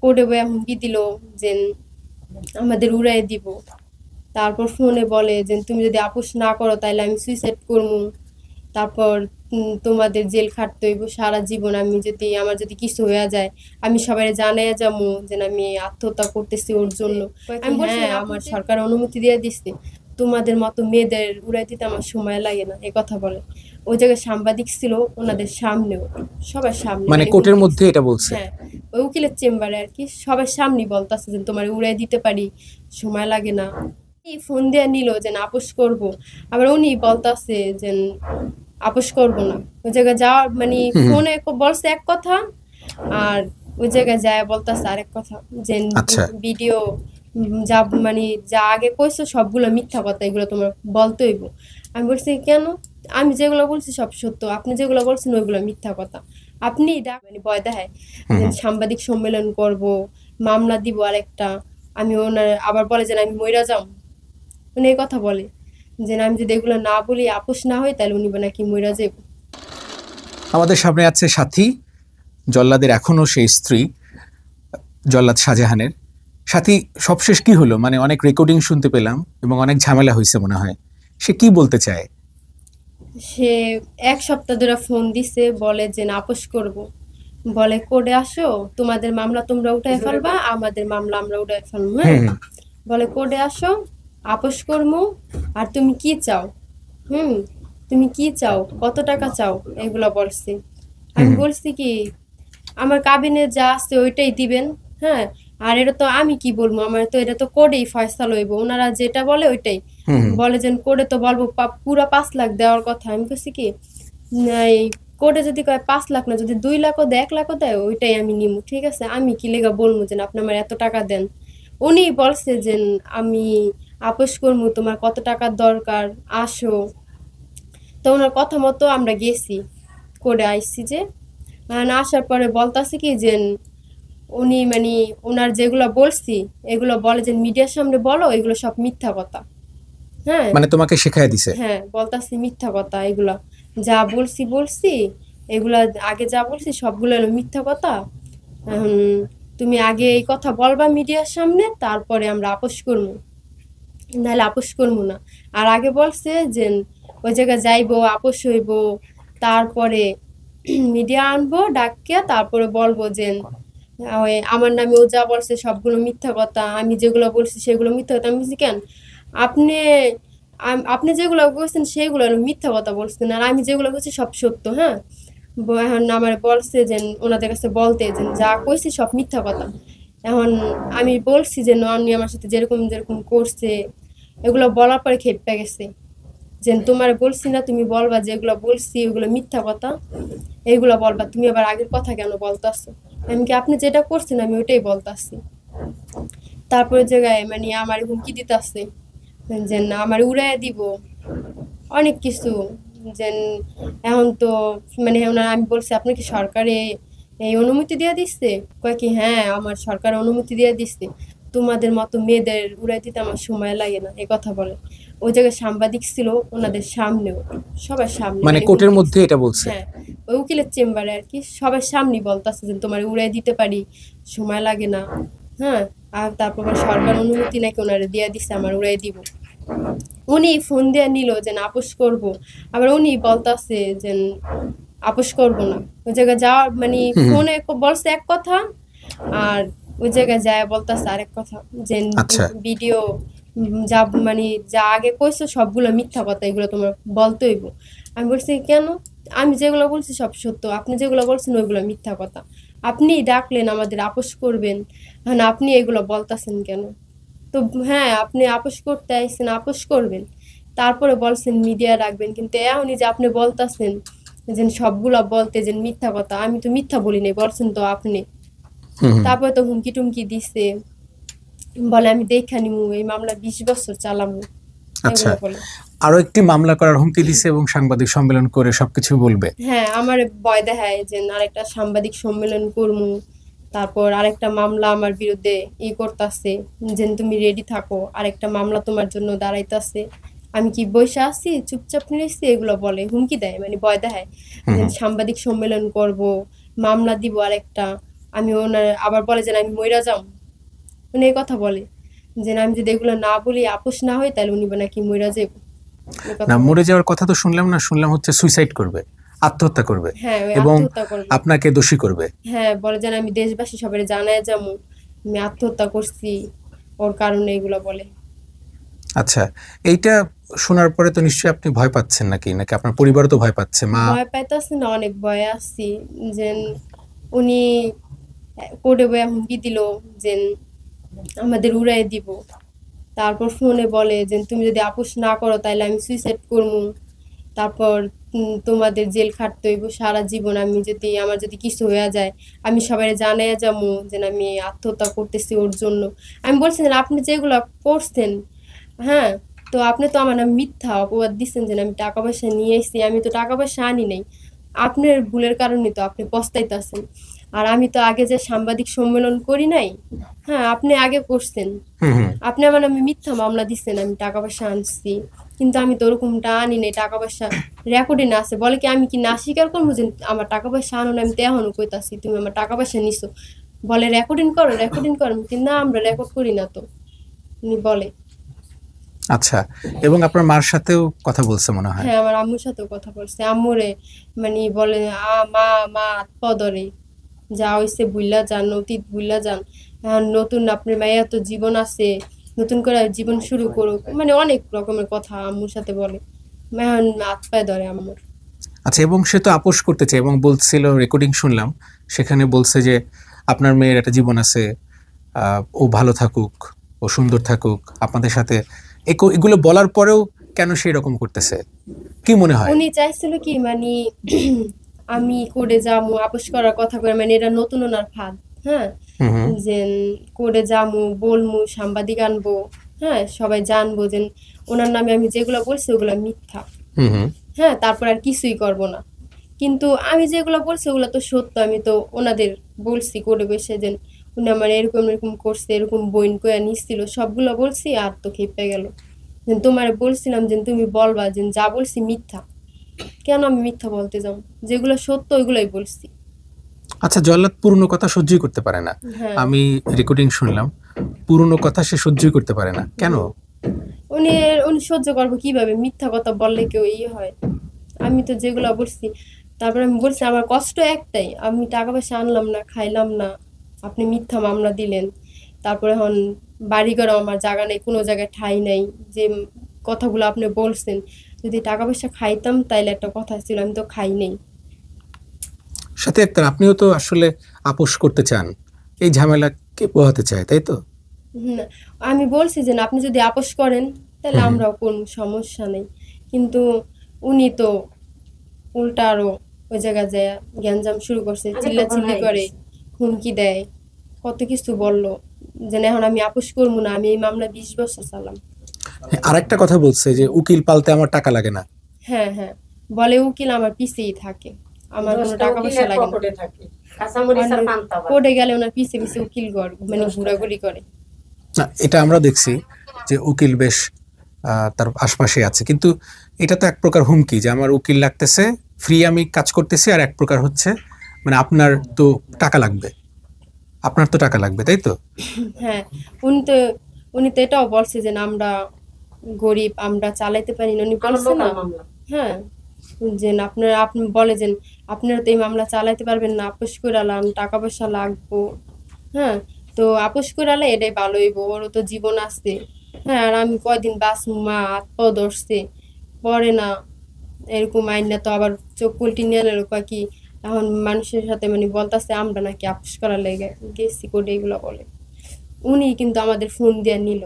কোর্টে বইয়া হুমকি দিল যে আমাদের উড়াই দিব। তারপর ফোনে বলে যে তুমি যদি আপোষ না করো তাহলে আমি সুইসাইড করবো। তারপর তোমাদের জেল খাটতে হইব সারা জীবন। আমার যদি কিছু হয়ে যায় আমি সবাই জানাইয়া যাবো যে আমি আত্মহত্যা করতেছি ওর জন্য। আমি বলছি হ্যাঁ আমার সরকার অনুমতি দিয়ে দিচ্ছে, তোমাদের মতো মেয়েদের উড়াই দিতে আমার সময় লাগে না, এ কথা বলে। ওই জায়গায় সাংবাদিক ছিল ওনাদের সামনেও, সবার সামনে, মানে মানে কোর্টের হুমকি মধ্যে দিচ্ছে। এটা বলছে? হ্যাঁ, ওই উকিলের চেম্বারে আর কি, সবার সামনে বলতেছে যে তোমার উড়াই দিতে পারি, সময় লাগে না। ফোন দিয়ে নিল যে আপোষ করব, আবার উনি বলতাছে যে আপোষ করব না। ওই জায়গায় যাওয়ার মানে হুম হুম। ফোনে বলছে এক কথা, আর ওই জায়গায় যায় বলতাছে আরেক কথা। যে আচ্ছা। ভিডিও যা মানে যা আগে কইছো সবগুলো মিথ্যা কথা, এগুলো তোমার বলতে হইব। আমি বলছি কেন, আমি যেগুলো বলছি সব সত্য, আপনি যেগুলো বলছেন ওইগুলো মিথ্যা কথা। আপনি মানে ভয় দেখায় হুম যে হুম। সাংবাদিক সম্মেলন করব, মামলা দিব আরেকটা। আমি ওনার আবার বলে যে আমি মইরা যাম, উনি এই কথা বলে যে আমি যদি এগুলো না বলি, আপোষ না হয়, তাহলে উনি নাকি মইরা যাইব। আমাদের সামনে আছে সাথী, জল্লাদের এখনো সেই স্ত্রী, জল্লাদ শাহজাহানের। সাথী, সবশেষ কি হলো? মানে অনেক রেকর্ডিং শুনতে পেলাম এবং অনেক ঝামেলা হয়েছে মনে হয়। সে কি বলতে চায়? সে এক সপ্তাহ ধরে ফোন দিছে, বলে যে আপোষ করব। বলে কোর্টে আসো, তোমাদের মামলা তোমরা উঠায় ফেলবা, আমাদের মামলা আমরা উঠায় ফেলবো। হুম হ্যাঁ, হুম। বলে কোর্টে আসো, আপোষ করবো। আর তুমি কি চাও, হুম, তুমি কি চাও, কত টাকা চাও, এগুলো বলছি। হুম আমি হুম। বলছি কি আমার কাবিনে যা আছে ওইটাই দিবেন। হ্যাঁ, আর এটা তো আমি কি বলবো, আমার তো এটা তো কোর্টেই ফয়সালা হইব, ওনারা যেটা বলে ওইটাই। হুম হুম। বলে যে কোর্টে তো বলবো পুরা 5 লাখ দেওয়ার কথা। আমি বলছি কি এই কোর্টে যদি কয় 5 লাখ না, যদি 2 লাখও দেয়, 1 লাখও দেয়, ওইটাই আমি নিমু, ঠিক আছে। আমি কি লেগা বলবো যে আপনি আমার এত টাকা দেন। উনি বলছে যে আমি আপোষ করবো, তোমার কত টাকার দরকার, আসো। তো ওনার কথা মতো আমরা গেছি, করে আইসি যে আসার পরে বলতাছে কি যে উনি মানে ওনার যেগুলো বলছি এগুলো বলে যে মিডিয়ার সামনে বলো, এগুলো সব মিথ্যা কথা। হ্যাঁ, মানে তোমাকে শেখায় দিছে? হ্যাঁ, বলতাছি মিথ্যা কথা এগুলা, যা বলছি বলছি, এগুলা আগে যা বলছি সবগুলো হলো মিথ্যা কথা। এখন তুমি আগে এই কথা বলবা মিডিয়ার সামনে, তারপরে আমরা আপোষ করবো, নাহলে আপোষ করবো না। আর আগে বলছে যে ওই জায়গায় যাইবো, আপোষ হইব, তারপরে মিডিয়া আনবো ডাকিয়া, তারপরে বলবো যে ওই আমার নামে ও যা বলছে সবগুলো মিথ্যা কথা, আমি যেগুলো বলছি সেগুলো মিথ্যা কথা। আমি বলছি কেন, আপনি আপনি যেগুলো বলছেন সেগুলো হলো মিথ্যা কথা বলছেন, আর আমি যেগুলো বলছি সব সত্য। হ্যাঁ, এখন আমার বলছে যে ওনাদের কাছে বলতে যে যা কইছি সব মিথ্যা কথা। এখন আমি বলছি যে উনি আমার সাথে যেরকম যেরকম করছে, এগুলো বলার পরে খেপে গেছে যে তোমার বলছি না, তুমি বলবা যেগুলো বলছি ওগুলো মিথ্যা কথা, এইগুলো বলবা, তুমি আবার আগের কথা কেন বলতাছো। আমি কি আপনি যেটা করছেন আমি ওইটাই বলতাছি। তারপরে জায়গায় মানে আমার হুমকি দিতাছে যে আমার উড়াইয়া দিব, অনেক কিছু। যে এখন তো মানে আমি বলছি আপনার কি সরকারে এই অনুমতি দিয়ে দিচ্ছে, কয় কি হ্যাঁ আমার সরকার অনুমতি দিয়ে দিচ্ছে, তোমাদের মতো মেয়েদের উড়াই দিতে আমার সময় লাগে না, এই কথা বলে। ওই জায়গায় সাংবাদিক ছিল ওনাদের সামনেও, সবার সামনে, মানে মানে কোর্টের হুমকি মধ্যে দিচ্ছে। এটা বলছে? হ্যাঁ, ওই উকিলের চেম্বারে আর কি, সবার সামনে বলতেছে যে তোমার উড়াই দিতে পারি, সময় লাগে না। হ্যাঁ, আর তারপর সরকার অনুমতি নাকি ওনারা দিয়ে দিচ্ছে আমার উড়াই দিব। উনি ফোন দিয়ে নিল যে আপোষ করব, আবার উনি বলতাছে যে আপোষ করব না। ওই জায়গায় যাওয়ার মানে হুম হুম। ফোনে বলছে এক কথা, আর ওই জায়গায় যায় বলতাছে আরেক কথা। যে আচ্ছা। ভিডিও যা মানে যা আগে কইছো সবগুলো মিথ্যা কথা, এগুলো তোমার বলতে হইব। আমি বলছি কেন, আমি যেগুলো বলছি সব সত্য, আপনি যেগুলো বলছেন ওইগুলো মিথ্যা কথা। আপনি ডাকলেন আমাদের আপোষ করবেন, এখন আপনি এগুলো বলতাছেন কেন। তো হ্যাঁ, আপনি আপোষ করতে আইছেন, আপোষ করবেন, তারপরে বলছেন মিডিয়া রাখবেন, কিন্তু এখনই যে আপনি বলতাছেন যে সবগুলা বলতে যে মিথ্যা কথা, আমি তো মিথ্যা বলি নাই, বলছেন তো আপনি। হুম হুম। তারপরে তো হুমকি টুমকি দিছে, বলে আমি দেখা নিমু, এই মামলা 20 বছর চালামু, আচ্ছা। এগুলো বলে। আরো একটি মামলা করার হুমকি দিছে এবং সাংবাদিক সম্মেলন করে সবকিছু বলবে। হ্যাঁ, আমার ভয় দেখায় যে আরেকটা সাংবাদিক সম্মেলন করমু, তারপর আরেকটা মামলা আমার বিরুদ্ধে করতাছে, যে তুমি রেডি থাকো, আরেকটা মামলা তোমার জন্য দাঁড়াইতাছে। আমি কি বইসা আছি চুপচাপ নিয়েছি, এগুলো বলে, হুমকি দেয়, মানে ভয় দেখায় হুম যে হুম। সাংবাদিক সম্মেলন করব, মামলা দিব আরেকটা, আমি ওনার আবার বলে যে আমি মইরা যাম, উনি এই কথা বলে যে আমি যদি এগুলো না বলি, আপোষ না হয়, তাহলে উনি নাকি মইরা যাবো, এই না, কথা বলে। মরে যাওয়ার কথা তো শুনলাম না, শুনলাম হচ্ছে সুইসাইড করবে, আত্মহত্যা করবে হ্যাঁ, ওই এবং আত্মহত্যা করবে। আপনাকে দোষী করবে। হ্যাঁ, বলে যে আমি দেশবাসী সবাই জানায় যাবো আমি আত্মহত্যা করছি, ওর কারণে এগুলো বলে। আচ্ছা, এইটা শোনার পরে তো নিশ্চয়ই আপনি ভয় পাচ্ছেন, নাকি নাকি আপনার পরিবারও তো ভয় পাচ্ছে, মা? ভয় পাইতেছি না, অনেক ভয়ে আছি যে উনি কোর্টে বইয়া হুমকি দিল যে আমাদের উড়াই দিব। তারপর ফোনে বলে যে তুমি যদি আপোষ না করো তাহলে আমি সুইসাইড করবো। তারপর তোমাদের জেল খাটতে হইব সারা জীবন, আমি যদি আমার যদি কিছু হয়ে যায় আমি সবাই জানাইয়া যাবো যে আমি আত্মহত্যা করতেছি ওর জন্য। আমি বলছি যে আপনি যেগুলো করছেন, হ্যাঁ, তো আপনি তো আমার নামে মিথ্যা অপবাদ দিচ্ছেন যে আমি টাকা পয়সা নিয়ে এসেছি, আমি তো টাকা পয়সা আনি নাই, আপনার ভুলের কারণে তো আপনি পস্তাইতেছেন। আর আমি তো আগে যে সাংবাদিক সম্মেলন করি নাই, হ্যাঁ, আপনি আগে করছেন, হুম হুম। আপনি আমার নামে মিথ্যা মামলা দিচ্ছেন আমি টাকা পয়সা আনছি, কিন্তু আমি তো ওরকমটা আনি নাই, টাকা পয়সা রেকর্ডিং আছে। বলে কি আমি কি না স্বীকার করবো যে আমার টাকা পয়সা আনো না? আমি তো এখনো কইতাছি তুমি আমার টাকা পয়সা নিছো। বলে রেকর্ডিং করো, রেকর্ডিং করো, কিন্তু না আমরা রেকর্ড করি না তো, উনি বলে। আচ্ছা, এবং আপনার মার সাথেও কথা বলছে মনে হয়? হ্যাঁ, আমার আম্মুর সাথেও কথা বলছে। আম্মুরে মানে বলে মা মা হাত পা ধরে, যা হইছে বুইল্লা যান, অতীত বুইল্লা যান, এখন নতুন আপনার মাইয়া তো জীবন আছে, নতুন করে জীবন শুরু করুক, মানে অনেক রকমের কথা আম্মুর সাথে বলে। এখন হাত পায়ে ধরে আম্মুর। আচ্ছা, এবং সে তো আপোষ করতে চায় এবং বলছিল, রেকর্ডিং শুনলাম, সেখানে বলছে যে আপনার মেয়ের একটা জীবন আছে, ও ভালো থাকুক, ও সুন্দর থাকুক আপনাদের সাথে। এগুলো বলার পরেও কেন সেই রকম করতেছে, কি মনে হয়? উনি চাইছিল কি মানে আমি করে যামু আপোষ করার কথা করে, মানে এটা নতুন ওনার ফাঁদ। হ্যাঁ, হুম হুম। যে করে যামু বলমু, সাংবাদিক আনবো, হ্যাঁ, সবাই জানবো যে ওনার নামে আমি যেগুলো বলছি ওগুলো মিথ্যা। হুম হুম। হ্যাঁ, তারপর আর কিছুই করব না। কিন্তু আমি যেগুলো বলছি ওগুলো তো সত্য, আমি তো ওনাদের বলছি করে বসে যে উনি আমার এরকম এরকম করছে, এরকম বইন কয়া নিচ্ছিল, সবগুলো বলছি। আর তো খেপে গেল যে তোমার বলছিলাম যে তুমি বলবা যে যা বলছি মিথ্যা, কেন আমি মিথ্যা বলতে যাব? যেগুলো সত্য ওইগুলাই বলছি। আচ্ছা, জল্লাদ পুরনো কথা সহ্যই করতে পারে না, হ্যাঁ, আমি রেকর্ডিং শুনলাম, পুরনো কথা সে সহ্যই করতে পারে না, কেন? উনি উনি সহ্য করবো কিভাবে? মিথ্যা কথা বললে কেউ হয়? আমি তো যেগুলো বলছি, তারপরে আমি বলছি আমার কষ্ট একটাই, আমি টাকা পয়সা আনলাম না, খাইলাম না, আপনি মিথ্যা মামলা দিলেন। তারপরে এখন বাড়ি ঘর আমার জায়গা নেই, কোনো জায়গায় ঠাঁই নাই, যে কথাগুলো আপনি বলছেন, যদি টাকা পয়সা খাইতাম তাইলে একটা কথা ছিল, আমি তো খাই নেই। সাথে একটা, আপনিও তো আসলে আপোষ করতে চান, এই ঝামেলাকে পোহাতে চায়, তাই তো? হুম, আমি বলছি যে না, আপনি যদি আপোষ করেন তাহলে হুম হুম। আমরাও কোনো সমস্যা নেই, কিন্তু উনি তো উল্টা আরো ওই জায়গায় যায় গ্যাঞ্জাম শুরু করছে, চিল্লাচিল্লি করে, হুমকি দেয়, কত কিছু বললো যে এখন আমি আপোষ করবো না, আমি এই মামলা 20 বছর চালাম। আর একটা কথা বলছে যে উকিল পালতে আমার টাকা লাগে না। হ্যাঁ, হ্যাঁ, বলে উকিল আমার পিছেই থাকে, আমার কোনো টাকা পয়সা লাগে না। কোর্টে গেলে ওনার পিছে পিছে উকিল মানে ঘোরাঘুরি করে। না, এটা আমরা দেখছি যে উকিল বেশ তার আশপাশে আছে, কিন্তু এটা তো এক প্রকার হুমকি যে আমার উকিল লাগতেছে, ফ্রি আমি কাজ করতেছি, আর এক প্রকার হচ্ছে মানে আপনার তো টাকা লাগবে, আপনার তো টাকা লাগবে, তাই তো? হ্যাঁ, উনি তো উনি তো এটাও বলছে যে আমরা গরিব, আমরা চালাইতে পারি না, উনি বলছে না। হ্যাঁ, যে আপনারা আপনি বলে যে আপনারা তো এই মামলা চালাইতে পারবেন না, আপোষ করে আলাম, টাকা পয়সা লাগবো। হ্যাঁ, তো আপোষ করে আলে এটাই ভালো হইব, ওরও তো জীবন আছে। হ্যাঁ, আর আমি কয়দিন বাঁচবো, মা হাত পাও ধরছে, পরে না এরকম আইন না তো আবার চোখ উল্টি নিয়ে এলো কি এখন মানুষের সাথে মানে বলতেছে আমরা নাকি আপোষ করার লেগে গেছি কোর্টে, এগুলো বলে। উনি কিন্তু আমাদের ফোন দিয়ে নিল।